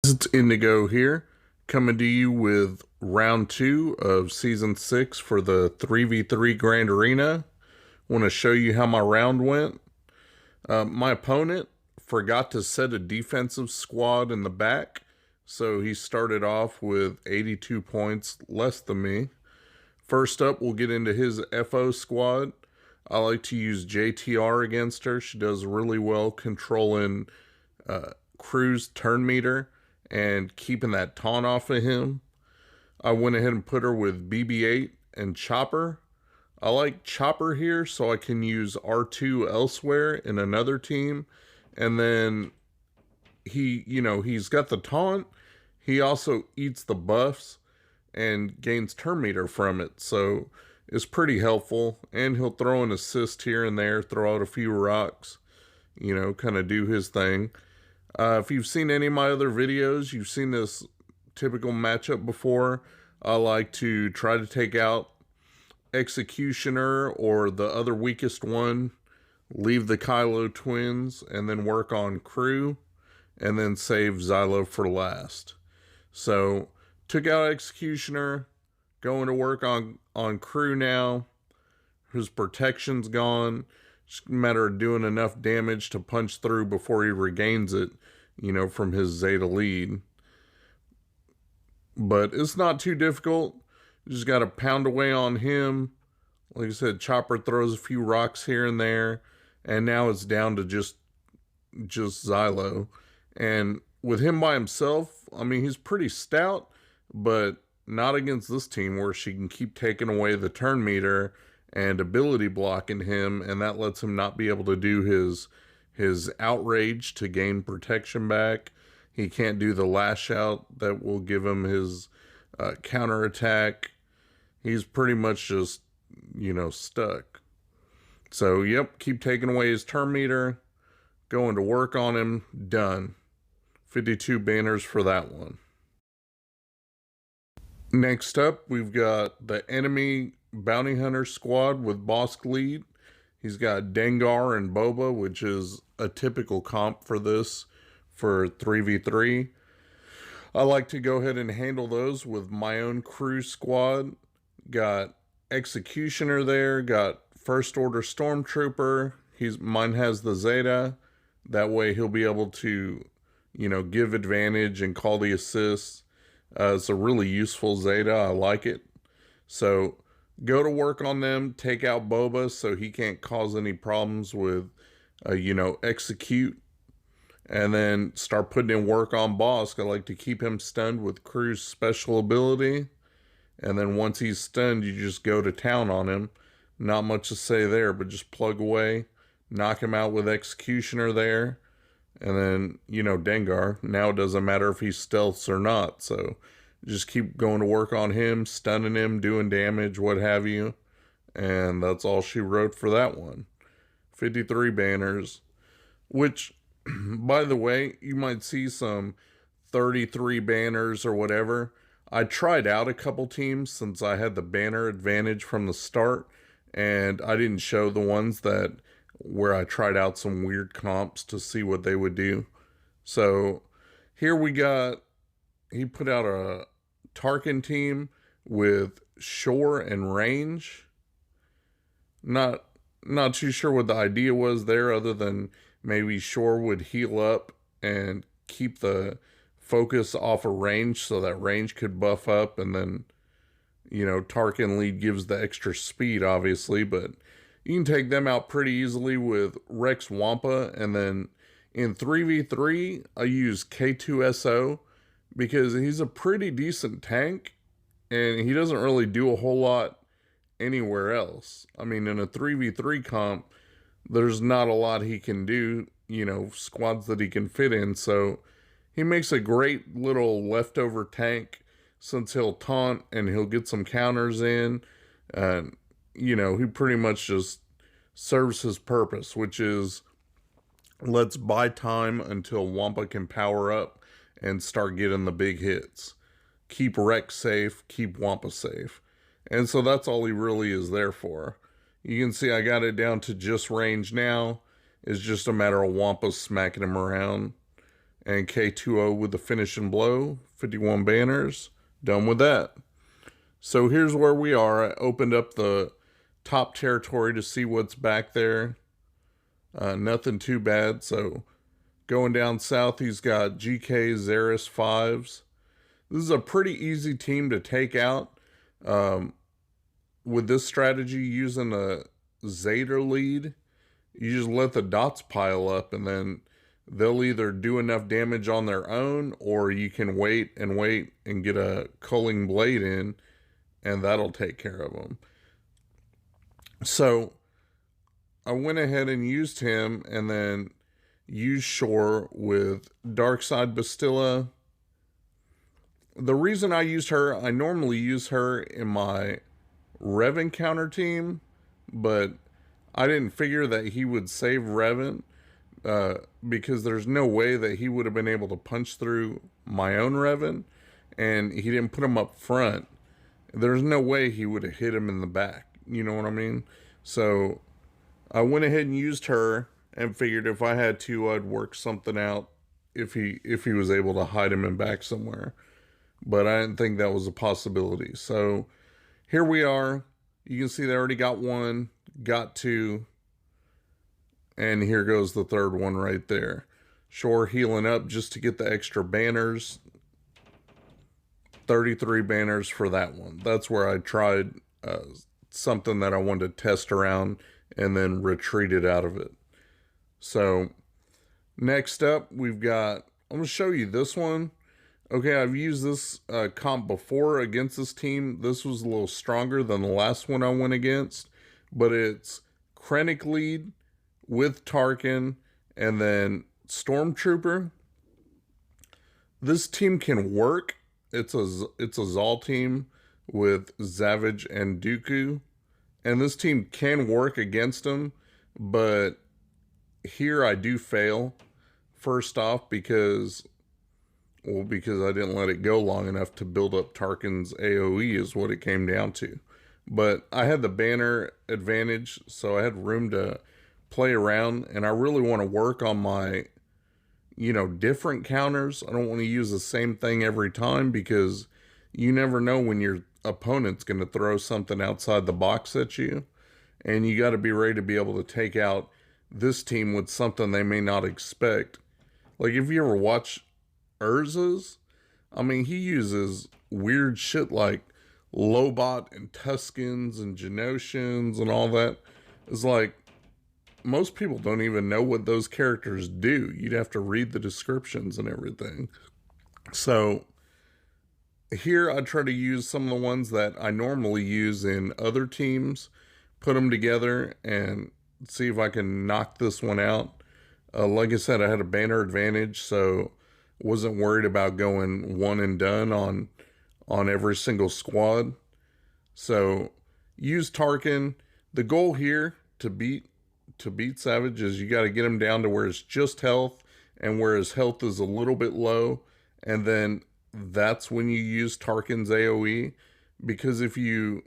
It's Indigo here, coming to you with round 2 of season 6 for the 3v3 Grand Arena. Want to show you how my round went. My opponent forgot to set a defensive squad in the back, so he started off with 82 points less than me. First up, we'll get into his FO squad. I like to use JTR against her. She does really well controlling Crew's turn meter and keeping that taunt off of him. I went ahead and put her with BB-8 and Chopper. I like Chopper here so I can use R2 elsewhere in another team. And then he's got the taunt. He also eats the buffs and gains turn meter from it. So it's pretty helpful. And he'll throw an assist here and there, throw out a few rocks, kind of do his thing. If you've seen any of my other videos, you've seen this typical matchup before. I like to try to take out Executioner or the other weakest one, leave the Kylo twins, and then work on Crew, and then save Xylo for last. So, took out Executioner, going to work on Crew now. His protection's gone. It's a matter of doing enough damage to punch through before he regains it, from his Zeta lead. But it's not too difficult. You just got to pound away on him. Like I said, Chopper throws a few rocks here and there. And now it's down to just Xylo. And with him by himself, he's pretty stout, but not against this team where she can keep taking away the turn meter and ability blocking him, and that lets him not be able to do his outrage to gain protection back. He can't do the lash out that will give him his counterattack. He's pretty much just, stuck. So, yep, keep taking away his turn meter, going to work on him, done. 52 banners for that one. Next up, we've got the enemy bounty hunter squad with Bosk lead. He's got Dengar and Boba, which is a typical comp for this for 3v3. I like to go ahead and handle those with my own crew squad. Got Executioner there, got First Order Stormtrooper. Mine has the Zeta. That way he'll be able to, give advantage and call the assists. It's a really useful Zeta. I like it. So go to work on them, take out Boba so he can't cause any problems with, execute. And then start putting in work on Bosk. I like to keep him stunned with Crew's special ability. And then once he's stunned, you just go to town on him. Not much to say there, but just plug away. Knock him out with Executioner there. And then, Dengar. Now it doesn't matter if he stealths or not. So just keep going to work on him, stunning him, doing damage, what have you. And that's all she wrote for that one. 53 banners. Which, by the way, you might see some 33 banners or whatever. I tried out a couple teams since I had the banner advantage from the start. And I didn't show the ones where I tried out some weird comps to see what they would do. So here he put out a Tarkin team with shore and range. Not too sure what the idea was there, other than maybe shore would heal up and keep the focus off of range so that range could buff up, and then, Tarkin lead gives the extra speed, obviously, but you can take them out pretty easily with Rex Wampa. And then in 3v3, I use K2SO because he's a pretty decent tank and he doesn't really do a whole lot anywhere else. In a 3v3 comp, there's not a lot he can do, squads that he can fit in. So he makes a great little leftover tank since he'll taunt and he'll get some counters in. And he pretty much just serves his purpose, which is let's buy time until Wampa can power up and start getting the big hits. Keep Rex safe, keep Wampa safe. And so that's all he really is there for. You can see I got it down to just range now. It's just a matter of Wampa smacking him around. and K2O with the finishing blow, 51 banners, done with that. So here's where we are. I opened up the top territory to see what's back there. Nothing too bad. So going down south, he's got GK, Xeris 5s. This is a pretty easy team to take out. With this strategy, using a Zeta lead, you just let the dots pile up, and then they'll either do enough damage on their own, or you can wait and get a culling blade in, and that'll take care of them. So I went ahead and used him, and then used Shore with Darkside Bastilla. The reason I used her, I normally use her in my Rev Encounter team, but I didn't figure that he would save Revan, because there's no way that he would have been able to punch through my own Revan, and he didn't put him up front. There's no way he would have hit him in the back. You know what I mean? So I went ahead and used her and figured if I had to, I'd work something out if he was able to hide him in back somewhere. But I didn't think that was a possibility. So here we are. You can see they already got one, got two, and here goes the third one right there. Shore healing up just to get the extra banners. 33 banners for that one. That's where I tried something that I wanted to test around and then retreated out of it. So next up, we've got, I'm going to show you this one. Okay, I've used this comp before against this team. This was a little stronger than the last one I went against, but it's Krennic lead with Tarkin and then Stormtrooper. This team can work. It's a Zal team with Savage and Dooku, and this team can work against them, but here I do fail. First off, because I didn't let it go long enough to build up Tarkin's AoE is what it came down to. But I had the banner advantage, so I had room to play around, and I really want to work on my, different counters. I don't want to use the same thing every time, because you never know when your opponent's going to throw something outside the box at you, and you got to be ready to be able to take out this team with something they may not expect. Like, if you ever watch Urza's, he uses weird shit like Lobot and Tuskens and Genosians and all that. It's like, most people don't even know what those characters do. You'd have to read the descriptions and everything. So here I try to use some of the ones that I normally use in other teams, put them together and see if I can knock this one out. Like I said, I had a banner advantage, so wasn't worried about going one and done on every single squad. So use Tarkin. The goal here to beat Savage is you got to get him down to where it's just health and where his health is a little bit low, and then that's when you use Tarkin's AoE, because if you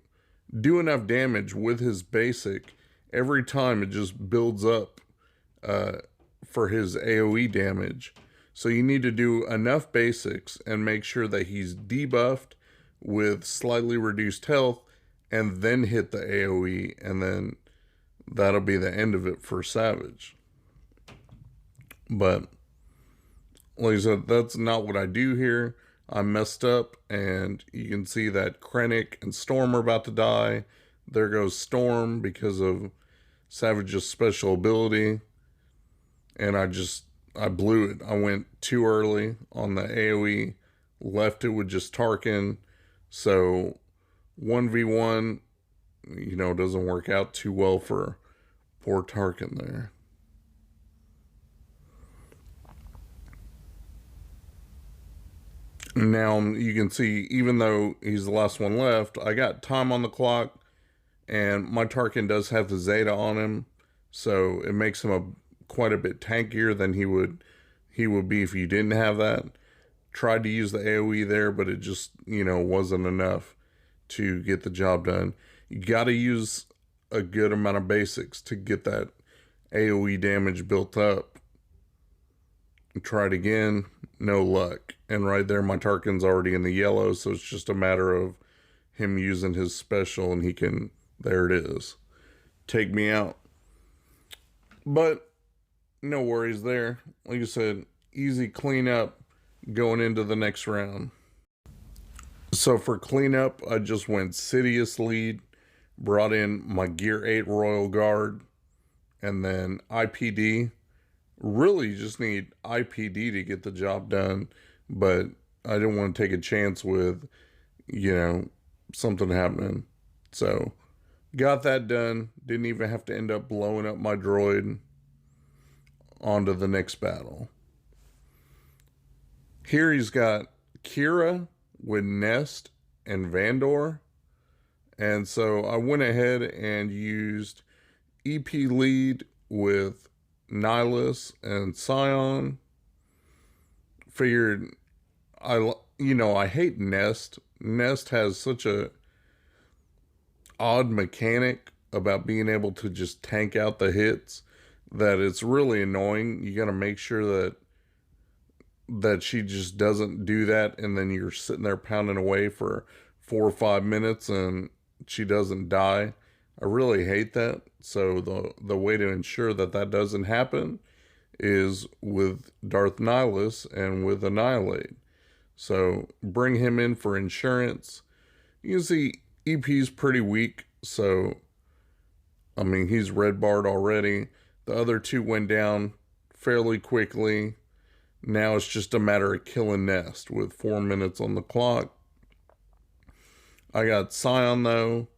do enough damage with his basic, every time it just builds up for his AoE damage. So you need to do enough basics and make sure that he's debuffed with slightly reduced health, and then hit the AoE, and then that'll be the end of it for Savage. But like I said, that's not what I do here. I messed up, and you can see that Krennic and Storm are about to die. There goes Storm because of Savage's special ability. And I blew it. I went too early on the AoE, left it with just Tarkin. So 1v1, doesn't work out too well for poor Tarkin there. Now you can see, even though he's the last one left, I got time on the clock, and my Tarkin does have the Zeta on him, so it makes him quite a bit tankier than he would be if you didn't have that. Tried to use the AoE there, but it just, wasn't enough to get the job done. You got to use a good amount of basics to get that AoE damage built up. Tried again, no luck. And right there, my Tarkin's already in the yellow, so it's just a matter of him using his special, and he can, there it is, take me out. But no worries there. Like I said, easy cleanup going into the next round. So for cleanup, I just went Sidious lead, brought in my Gear 8 Royal Guard, and then IPD. Really just need IPD to get the job done, but I didn't want to take a chance with, something happening. So got that done. Didn't even have to end up blowing up my droid. On to the next battle. Here he's got Kira with Nest and Vandor. And so I went ahead and used EP lead with Nihilus and Scion. Figured I hate Nest. Nest has such a odd mechanic about being able to just tank out the hits that it's really annoying. You got to make sure that she just doesn't do that, and then you're sitting there pounding away for 4 or 5 minutes and she doesn't die. I really hate that. So the way to ensure that doesn't happen is with Darth Nihilus and with Annihilate. So bring him in for insurance. You can see EP's pretty weak, so he's red barred already. The other two went down fairly quickly. Now it's just a matter of killing Nest with 4 minutes on the clock. I got Scion though,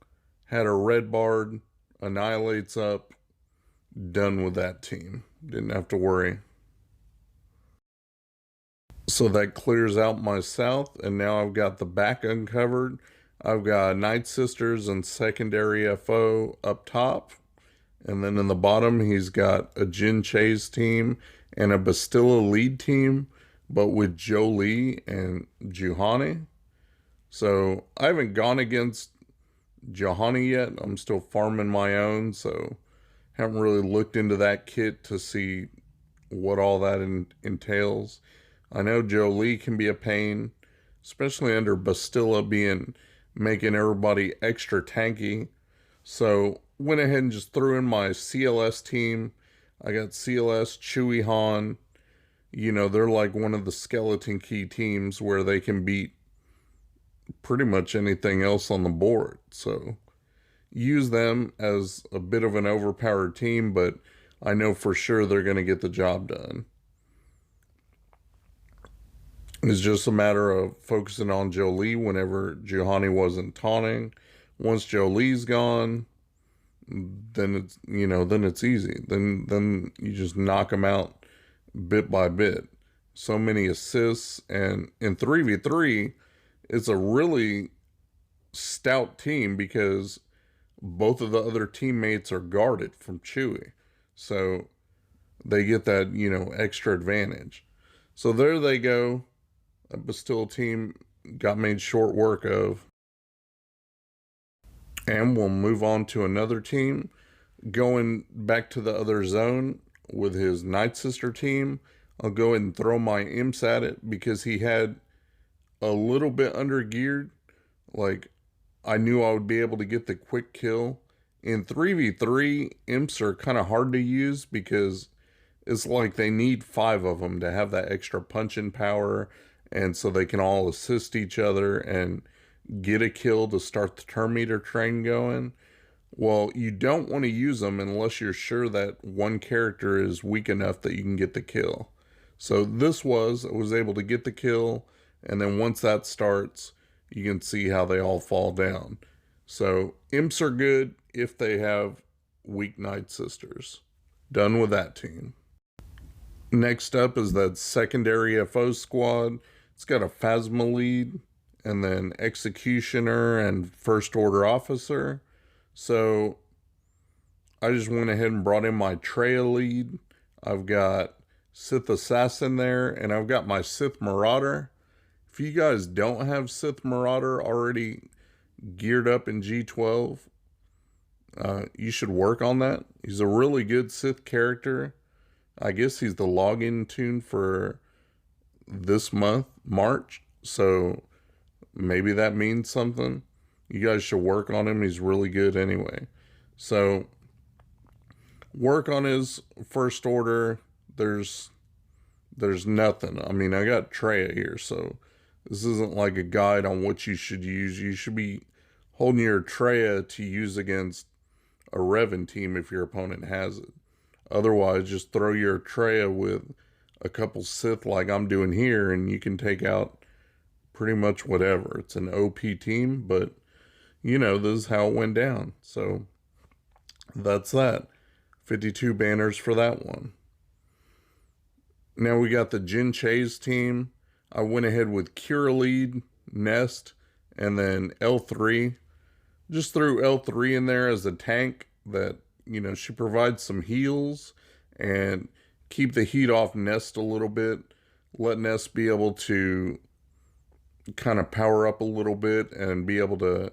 had a red barred, Annihilates up, done with that team. Didn't have to worry. So that clears out my south, and now I've got the back uncovered. I've got Nightsisters and secondary FO up top. And then in the bottom, he's got a Jin Chase team and a Bastilla lead team, but with Jolie and Juhani. So I haven't gone against Juhani yet. I'm still farming my own, so haven't really looked into that kit to see what all that entails. I know Jolie can be a pain, especially under Bastilla making everybody extra tanky. So went ahead and just threw in my CLS team. I got CLS, Chewie Han. They're like one of the skeleton key teams where they can beat pretty much anything else on the board. So use them as a bit of an overpowered team, but I know for sure they're going to get the job done. It's just a matter of focusing on Jolie whenever Juhani wasn't taunting. Once Jolie's gone, then it's easy. Then you just knock them out bit by bit. So many assists, and in 3v3, it's a really stout team because both of the other teammates are guarded from Chewie. So they get that, extra advantage. So there they go. That Bastille team got made short work of. And we'll move on to another team. Going back to the other zone with his Nightsister team, I'll go ahead and throw my Imps at it because he had a little bit under geared. Like, I knew I would be able to get the quick kill. In 3v3, Imps are kind of hard to use because it's like they need 5 of them to have that extra punching power, and so they can all assist each other and get a kill to start the turn meter train going. Well, you don't want to use them unless you're sure that one character is weak enough that you can get the kill. So I was able to get the kill, and then once that starts, you can see how they all fall down. So Imps are good if they have weak Nightsisters. Done with that team. Next up is that secondary FO squad. It's got a Phasma lead, and then Executioner and First Order Officer. So I just went ahead and brought in my Traya lead. I've got Sith Assassin there, and I've got my Sith Marauder. If you guys don't have Sith Marauder already geared up in G12, you should work on that. He's a really good Sith character. I guess he's the login tune for this month, March. So maybe that means something. You guys should work on him. He's really good anyway. So work on his first order. There's nothing. I mean, I got Traya here, so this isn't like a guide on what you should use. You should be holding your Traya to use against a Revan team if your opponent has it. Otherwise, just throw your Traya with a couple Sith like I'm doing here, and you can take out pretty much whatever. It's an OP team, but you know, this is how it went down. So that's that. 52 banners for that one. Now we got the Jin Chase team. I went ahead with Cure Lead, Nest, and then L3. Just threw L3 in there as a tank that, you know, she provides some heals and keep the heat off Nest a little bit. Let Nest be able to kind of power up a little bit and be able to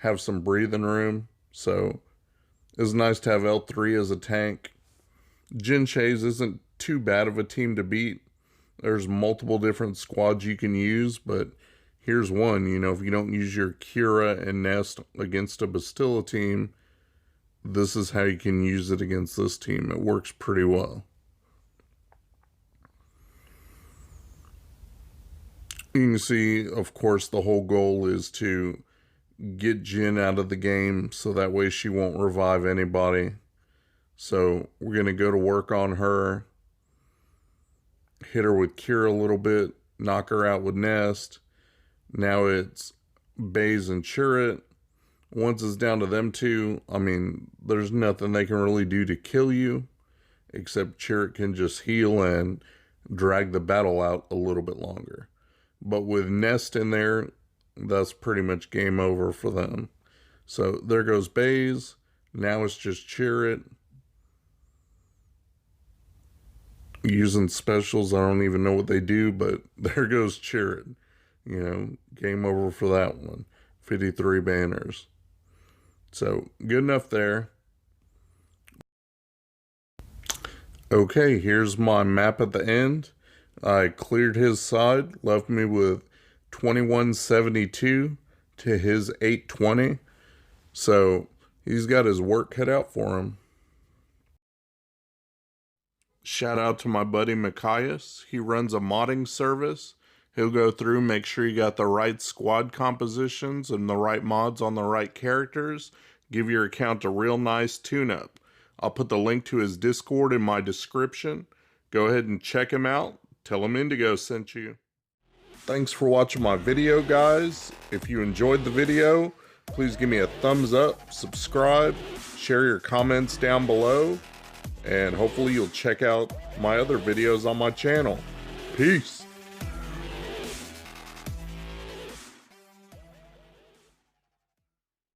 have some breathing room. So it's nice to have L3 as a tank. Jin Chase isn't too bad of a team to beat. There's multiple different squads you can use, but here's one. You know, if you don't use your Kira and Nest against a Bastilla team, this is how you can use it against this team. It works pretty well. You can see, of course, the whole goal is to get Jin out of the game so that way she won't revive anybody. So we're going to go to work on her. Hit her with Cure a little bit. Knock her out with Nest. Now it's Baze and Chirrut. Once it's down to them two, I mean, there's nothing they can really do to kill you. Except Chirrut can just heal and drag the battle out a little bit longer. But with Nest in there, that's pretty much game over for them. So there goes Baze. Now it's just Chirrut. Using specials, I don't even know what they do, but there goes Chirrut. You know, game over for that one. 53 banners. So, good enough there. Okay, here's my map at the end. I cleared his side, left me with 2172 to his 820. So, he's got his work cut out for him. Shout out to my buddy Mikayas. He runs a modding service. He'll go through, make sure you got the right squad compositions and the right mods on the right characters. Give your account a real nice tune-up. I'll put the link to his Discord in my description. Go ahead and check him out. Tell him Indigo sent you. Thanks for watching my video, guys. If you enjoyed the video, please give me a thumbs up, subscribe, share your comments down below, and hopefully you'll check out my other videos on my channel. Peace.